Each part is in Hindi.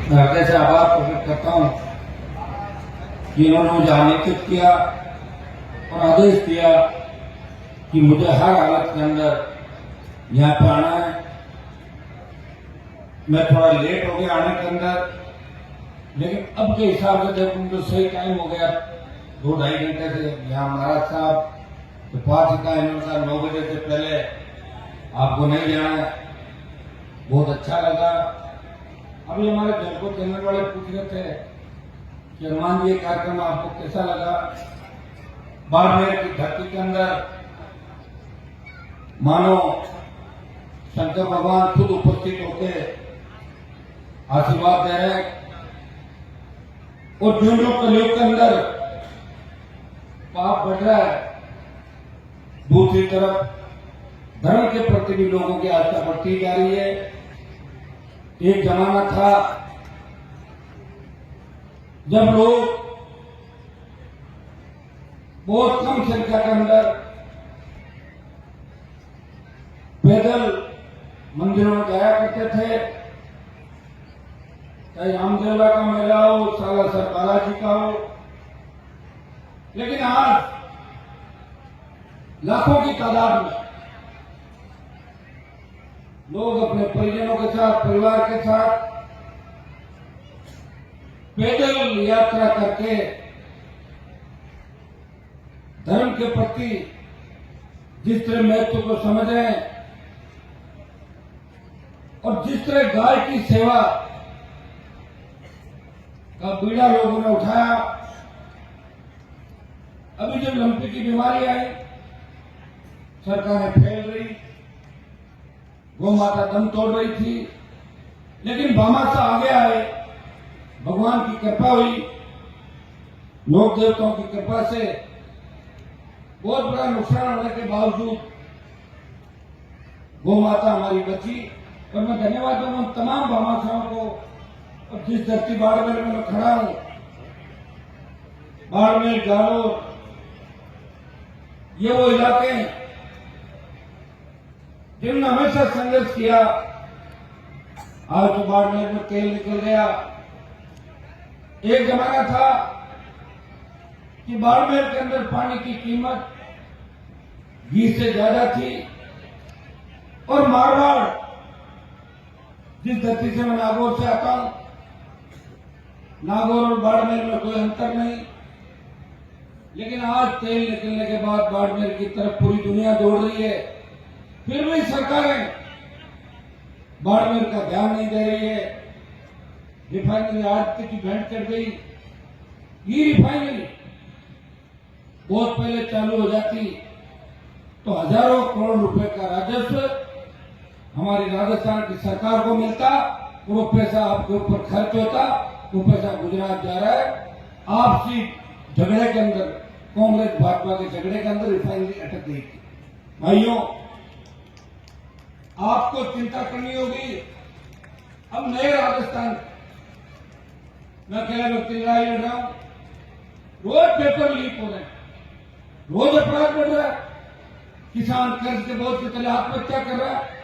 मैं हृदय से आभार प्रकट करता हूं कि इन्होंने मुझे आमंत्रित किया और आदेश दिया कि मुझे हर हालत के अंदर यहाँ पे आना है। मैं थोड़ा लेट हो गया आने के अंदर, लेकिन अब के हिसाब से देखूं तो सही टाइम हो गया, 2-2.5 घंटे से। यहाँ महाराज साहब तो 5 का इन्होंने कहा 9 बजे से पहले आपको नहीं जाना है। बहुत अच्छा लगा। अभी हमारे जनपद चैनल वाले पूछ रहे थे कि हनुमान जी कार्यक्रम आपको कैसा लगा। बाड़मेर की धरती के अंदर मानो शंकर भगवान खुद उपस्थित होकर आशीर्वाद दे रहे हैं। और जो लोग कलयुग के अंदर पाप बढ़ रहा है, दूसरी तरफ धर्म के प्रति भी लोगों की आस्था बढ़ती जा रही है। एक जमाना था जब लोग बहुत कम संख्या के अंदर पैदल मंदिरों में जाया करते थे, चाहे रामदेवरा का मेला हो, सालासर बालाजी का हो। लेकिन आज लाखों की तादाद में लोग अपने परिजनों के साथ, परिवार के साथ पैदल यात्रा करके धर्म के प्रति जिस तरह महत्व को समझ रहे हैं और जिस तरह गाय की सेवा का बीड़ा लोगों ने उठाया। अभी जब लंपी की बीमारी आई, सरकारें फैल रही, गौ माता दम तोड़ रही थी, लेकिन भामाशाह आगे आए, भगवान की कृपा हुई, लोक देवताओं की कृपा से बहुत बड़ा नुकसान होने के बावजूद गौ माता हमारी बची। और मैं धन्यवाद दूंगा तमाम भामाशाहों को। और जिस धरती बाड़मेर में मैं खड़ा हूं, बाड़मेर, जालोर, ये वो इलाके हैं जिन्होंने हमेशा संघर्ष किया। आज तो बाड़मेर में तेल निकल गया। एक जमाना था कि बाड़मेर के अंदर पानी की कीमत घी से ज्यादा थी। और मारवाड़, जिस धरती से मैं नागौर से आता हूं, नागौर और बाड़मेर में कोई अंतर नहीं। लेकिन आज तेल निकलने के बाद बाड़मेर की तरफ पूरी दुनिया दौड़ रही है, फिर भी सरकारें बाड़मेर का ध्यान नहीं दे रही है। रिफाइनरी आज तक की भेंट कर गई। ये रिफाइनरी बहुत पहले चालू हो जाती तो हजारों करोड़ रुपए का राजस्व हमारी राजस्थान की सरकार को मिलता। वो पैसा आपके ऊपर खर्च होता, वो पैसा गुजरात जा रहा है। आपसी झगड़े के अंदर, कांग्रेस भाजपा के झगड़े के अंदर रिफाइनरी अटक गई थी। भाइयों, आपको चिंता करनी होगी। अब नए राजस्थान, मैं अकेला व्यक्ति लड़ाई लड़ रहा हूं, रोज पेपर लीक हो रहे हैं, रोज अपराध बढ़ रहा है। किसान कर्ज के बोझ से तले आत्महत्या कर रहा है,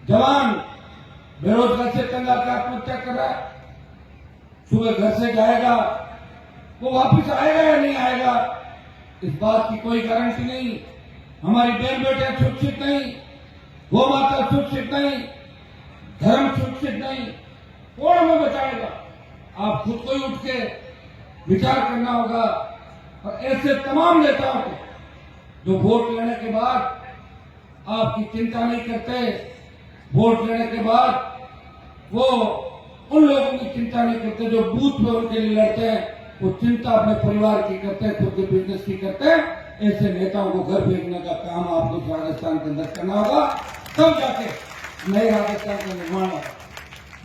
जवान बेरोजगार से तंग आकर आत्महत्या कर रहा है। सुबह घर से जाएगा, वो वापिस आएगा या नहीं आएगा, इस बात की कोई गारंटी नहीं। हमारी बहन बेटियां सुरक्षित नहीं, गौ माता सुरक्षित नहीं, धर्म सुरक्षित नहीं। कौन हमें बचाएगा? आप खुद को ही उठ के विचार करना होगा। और ऐसे तमाम नेताओं को जो वोट लेने के बाद आपकी चिंता नहीं करते, वोट लेने के बाद वो उन लोगों की चिंता नहीं करते जो बूथ पे उनके लिए लड़ते हैं, वो चिंता अपने परिवार की करते हैं, खुद के बिजनेस की करते हैं। ऐसे नेताओं को घर भेजने का काम आपको राजस्थान के अंदर करना होगा, तब जाके नए राजस्थान का निर्माण होगा।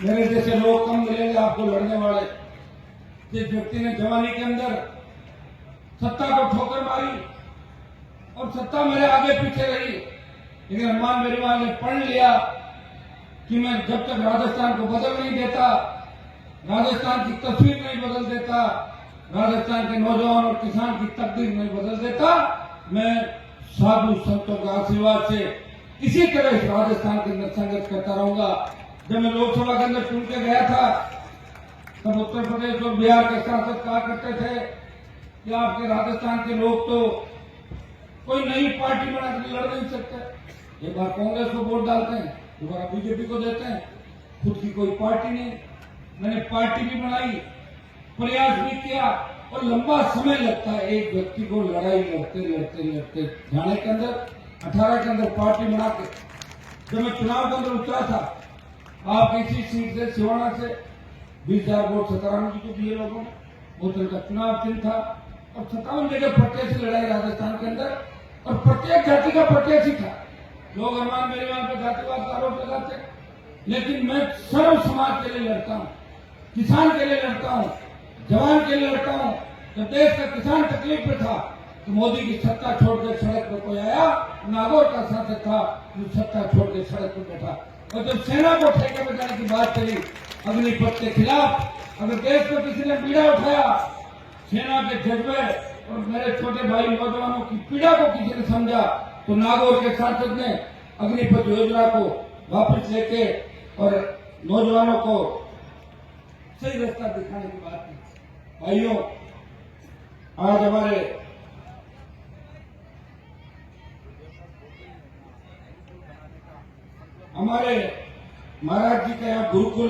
मेरे जैसे लोग कम मिलेंगे आपको लड़ने वाले। जिस व्यक्ति ने जवानी के अंदर सत्ता को ठोकर मारी और सत्ता मेरे आगे पीछे रही, लेकिन हनुमान बेरीवाल ने पढ़ लिया कि मैं जब तक राजस्थान को बदल नहीं देता, राजस्थान की तस्वीर नहीं बदल देता, राजस्थान के नौजवान और किसान की तकदीर नहीं बदल देता, मैं साधु संतों के आशीर्वाद से इसी तरह इस राजस्थान के अंदर संघर्ष करता रहूंगा। जब मैं लोकसभा के अंदर चुन के गया था तब उत्तर प्रदेश और बिहार के सांसद कहा करते थे कि आपके राजस्थान के लोग तो कोई नई पार्टी बना के लड़ नहीं सकते। एक बार कांग्रेस को वोट डालते हैं, दोबारा बीजेपी को देते हैं, खुद की कोई पार्टी नहीं। मैंने पार्टी भी बनाई, प्रयास भी किया, और लंबा समय लगता है एक व्यक्ति को लड़ाई लड़ते लड़ते लड़ते जाने के अंदर। 18 के अंदर पार्टी बना के जब मैं चुनाव के अंदर उतरा था, आप इसी सीट से सिवाना से 20,000 वोट सताराम जी को दिए लोगों ने। बोतल का चुनाव चिन्ह था और 57 जगह प्रत्याशी लड़ाई राजस्थान के अंदर, और प्रत्येक जाति का प्रत्याशी था। लोग हनुमान मेरे वहां पर जातिवाद का आरोप लगाते, लेकिन मैं सर्व समाज के लिए लड़ता हूं, किसान के लिए लड़ता हूं, जवान के लिए लड़ता हूं। जब देश का किसान तकलीफ में था तो मोदी की सत्ता छोड़कर सड़क पर कोई आया, नागौर का सांसद था जो सत्ता छोड़कर सड़क पर बैठा। और जब सेना को ठेके में जाने की बात करी अग्निपथ के खिलाफ, अगर देश में किसी ने पीड़ा उठाया, सेना के जज्बे और मेरे छोटे भाई नौजवानों की पीड़ा को किसी ने समझा, तो नागौर के सांसद ने अग्निपथ योजना को वापस लेके और नौजवानों को सही रास्ता दिखाने की बात की। भाइयों, आज हमारे महाराज जी का यहाँ गुरुकुल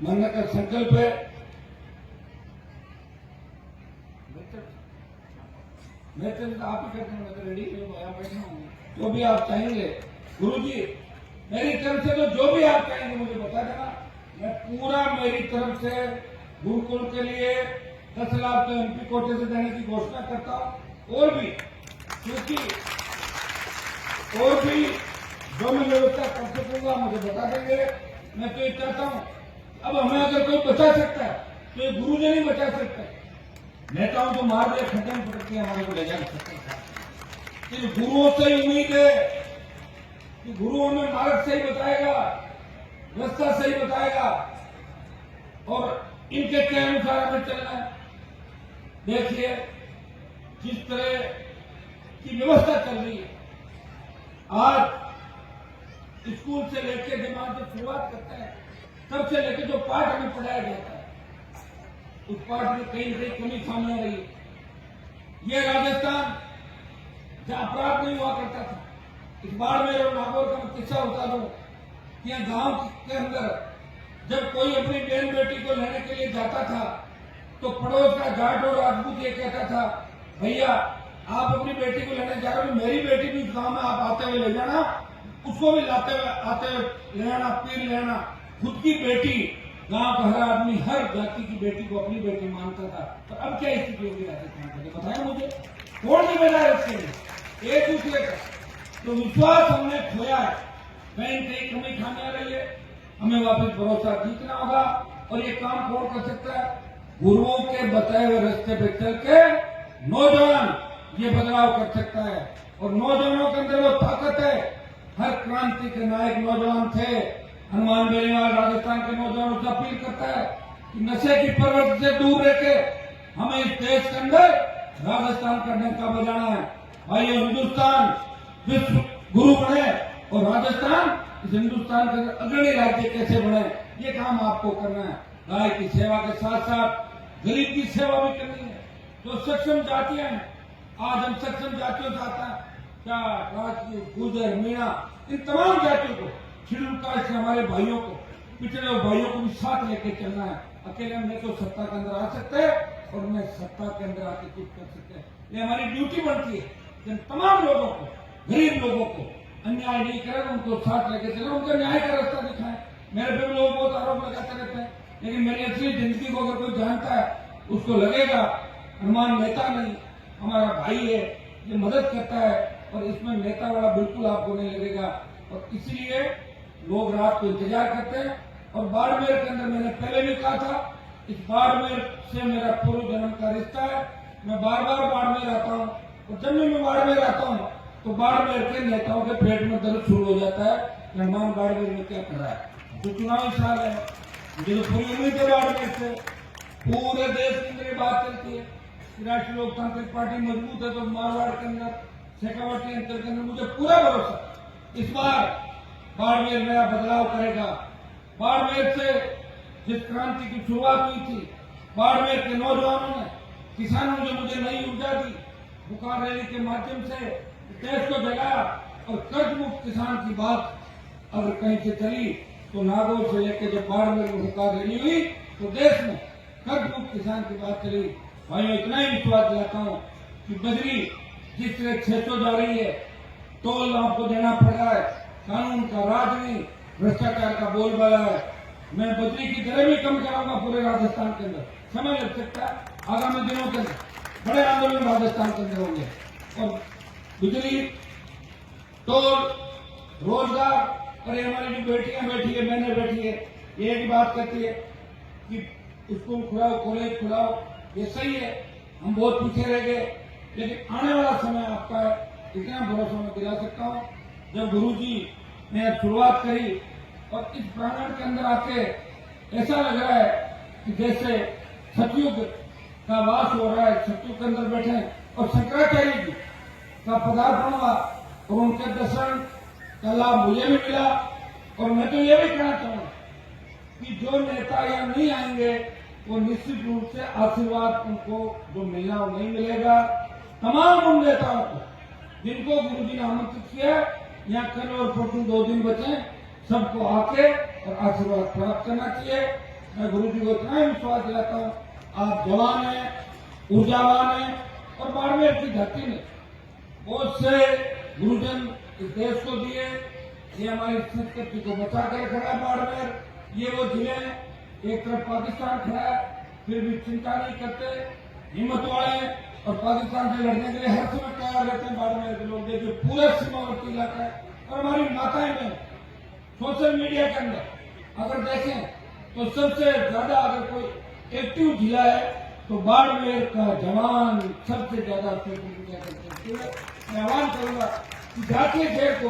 बनने का संकल्प है। मैं तो आप ही करते हैं, मैं तो रेडी यहाँ बैठा हूँ। जो भी आप चाहेंगे गुरुजी, मेरी तरफ से तो जो भी आप चाहेंगे मुझे बता देना। मैं पूरा मेरी तरफ से गुरुकुल के लिए 10 लाख तो एमपी कोटे से देने की घोषणा करता हूँ। और भी क्योंकि और भी जो मैं व्यवस्था कर सकूंगा मुझे बता देंगे। मैं तो ये चाहता हूँ, अब हमें अगर कोई बचा सकता है तो ये गुरु जी नहीं बचा सकता। नेताओं तो मार दिया, खत्म पटक के हमारे को ले जा सकते हैं। गुरुओं से ही उम्मीद है कि गुरु हमें मार्ग सही बताएगा, रास्ता सही बताएगा, और इनके के अनुसार हमें चलना है। देखिए जिस तरह की व्यवस्था चल रही है, आज स्कूल से लेकर जब जब शुरुआत करते हैं तब से लेकर जो पाठ हमें पढ़ाया जाता है, उस पाठ में कहीं न कहीं कमी सामने आ रही है। ये राजस्थान जहां अपराध नहीं हुआ करता था, इस बार में नागौर का मैं किस्सा बता दूं कि यहाँ गांव के अंदर जब कोई अपनी बहन बेटी को लेने के लिए जाता था तो पड़ोस का जाट और राजपूत ये कहता था, भैया आप अपनी बेटी को लेने जा रहे हो, मेरी बेटी भी उस गांव में आप आते हुए ले जाना, उसको भी लाते हुए आते हुए ले आना, पीर ले आना। खुद की बेटी, गांव का हर आदमी हर जाति की बेटी को अपनी बेटी मानता था। तो अब क्या स्थिति होगी राजस्थान की, बताया मुझे, कौन जिम्मेदार है इसके लिए? एक दूसरे का तो विश्वास हमने खोया है, कहीं कहीं कमी खाने आ रही है। हमें वापस भरोसा जीतना होगा, और ये काम कौन कर सकता है? गुरुओं के बताए हुए रास्ते पे चल के नौजवान ये बदलाव कर सकता है, और नौजवानों के अंदर वो ताकत है। हर क्रांति के नायक नौजवान थे। हनुमान बेनीवाल राजस्थान के नौजवानों से अपील करता है कि नशे की प्रवृत्ति से दूर रहकर हमें इस देश के अंदर राजस्थान का डंका बजाना है। भाइयों, हिंदुस्तान विश्व गुरु बने और राजस्थान इस हिंदुस्तान के अग्रणी राज्य कैसे बने, ये काम आपको करना है। गाय की सेवा के साथ साथ गरीब की सेवा भी करनी है। जो सक्षम जातियां हैं, आज हम सक्षम जातियों से आता है, क्या राजपूत, गुर्जर, मीणा, इन तमाम जातियों को, शेड्यूल कास्ट के हमारे भाइयों को, पिछड़े भाइयों को भी साथ लेके चलना है। अकेले हम तो सत्ता के अंदर आ सकते हैं और मैं सत्ता के अंदर आके कुछ कर सकते हैं। ये हमारी ड्यूटी बनती है कि हम तमाम लोगों को, गरीब लोगों को अन्याय नहीं करें, उनको साथ लेके चले, उनको न्याय का रास्ता दिखाएं। मेरे पे भी लोग बहुत आरोप लगाते रहते हैं, लेकिन मेरी असली जिंदगी को अगर कोई जानता है उसको लगेगा हनुमान नेता नहीं, हमारा भाई है, ये मदद करता है, और इसमें नेता वाला बिल्कुल आपको नहीं लगेगा। और इसलिए लोग रात को इंतजार करते हैं। और बाड़मेर के अंदर मैंने पहले भी कहा था, इस बाड़मेर से मेरा पूर्व जन्म का रिश्ता है। मैं बार बार बाड़मेर आता हूँ, और जब भी मैं बाड़मेर आता हूँ तो बाड़मेर के नेताओं के पेट में दर्द शुरू हो जाता है। हनुमान बाड़मेर में क्या कर रहा है? तो चुनावी साल है, मुझे तो पूरी उम्मीद है बाड़मेर से पूरे देश के अंदर ये बात चलती है। राष्ट्रीय लोकतांत्रिक पार्टी मजबूत है, तो मारवाड़ के अंदर, शेखावटी अंचल के अंदर मुझे पूरा भरोसा इस बार बाड़मेर नया बदलाव करेगा। बाड़मेर से जिस क्रांति की शुरुआत हुई थी, बाड़मेर के नौजवानों ने, किसानों ने मुझे नई ऊर्जा दी। बुखार रैली के माध्यम से देश को जगाया और कर्ज मुक्त किसान की बात अगर कहीं से चली तो नागौर से लेकर जब बाड़मेर में बुखार रैली हुई तो देश में कर्ज मुक्त किसान की बात चली। भाइयों, इतना ही विश्वास दिलाता हूँ कि बजरी जिस तरह 600 जा रही है, टोल आपको देना पड़ रहा है, कानून का राज नहीं, भ्रष्टाचार का बोलबाला है। मैं बजरी की दरें भी कम कराऊंगा पूरे राजस्थान के अंदर। समय लग सकता है, आगामी दिनों के अंदर बड़े आंदोलन राजस्थान के अंदर होंगे। और बिजली, टोल, रोजगार, अरे हमारी जो बेटियां बैठी है, बहनें बैठी है, ये एक बात कहती है कि स्कूल खुलाओ, कॉलेज खुलाओ, ये सही है, हम बहुत पीछे रह गए, लेकिन आने वाला समय आपका इतना भरोसा मैं दिला सकता हूँ। जब गुरुजी ने शुरुआत करी और इस प्रांगण के अंदर आके ऐसा लग रहा है कि जैसे सतयुग का वास हो रहा है, सतयुग के अंदर बैठे और शंकराचार्य जी का पदार्पण हुआ और उनके दर्शन का लाभ मुझे भी मिला। और मैं तो ये भी कहना चाहूंगा कि जो नेता यहाँ नहीं आएंगे वो निश्चित रूप से आशीर्वाद उनको जो मिलना वो नहीं मिलेगा। तमाम उन नेताओं को जिनको गुरुजी ने आमंत्रित किया, यहाँ कल और परसों 2 दिन बचे, सबको आके और आशीर्वाद प्राप्त करना चाहिए। मैं गुरुजी को इतना ही विश्वास दिलाता हूँ, आप जवान हैं, ऊर्जावान हैं और बाड़मेर की धरती ने बहुत से गुरुजन इस देश को दिए। ये हमारी संस्कृति को बचा कर खड़ा है बाड़मेर। ये वो जिले हैं, एक तरफ पाकिस्तान खड़ा है, फिर भी चिंता नहीं करते, हिम्मत वाले और पाकिस्तान से लड़ने के लिए हर समय तैयार रहते हैं बाड़मेर के लोग। देखिए पूरा सीमावर्ती इलाका है। और हमारी माताएं में सोशल मीडिया के अंदर अगर देखें तो सबसे ज्यादा अगर कोई एक्टिव जिला है तो बाड़मेर का जवान सबसे ज्यादा सोशल मीडिया करते हैं। मैं आह्वान करूंगा कि जातीय जेल को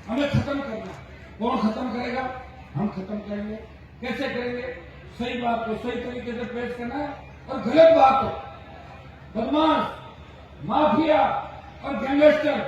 हमें खत्म करना। कौन खत्म करेगा? हम खत्म करेंगे। कैसे करेंगे? सही बात को सही तरीके से पेश करना है और गलत बात को, बदमाश, माफिया और गैंगस्टर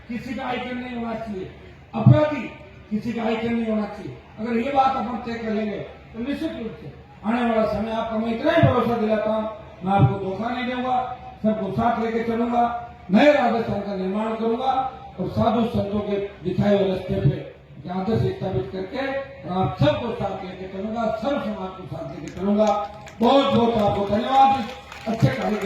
किसी का आइकन नहीं होना चाहिए, अपराधी किसी का आइकन नहीं होना चाहिए। अगर ये बात अपन तय कर लेंगे तो निश्चित रूप से आने वाला समय आपको मैं इतना ही भरोसा दिलाता हूँ, मैं आपको धोखा नहीं दूंगा, सबको साथ लेके चलूंगा, नए राजस्थान का निर्माण करूंगा और साधु संतों के दिखाए हुए रास्ते पे आदर्श स्थापित करके और आप सबको साथ लेके चलूंगा, सर्व समाज को साथ लेके चलूंगा। बहुत बहुत आपको धन्यवाद अच्छे कार्य के लिए।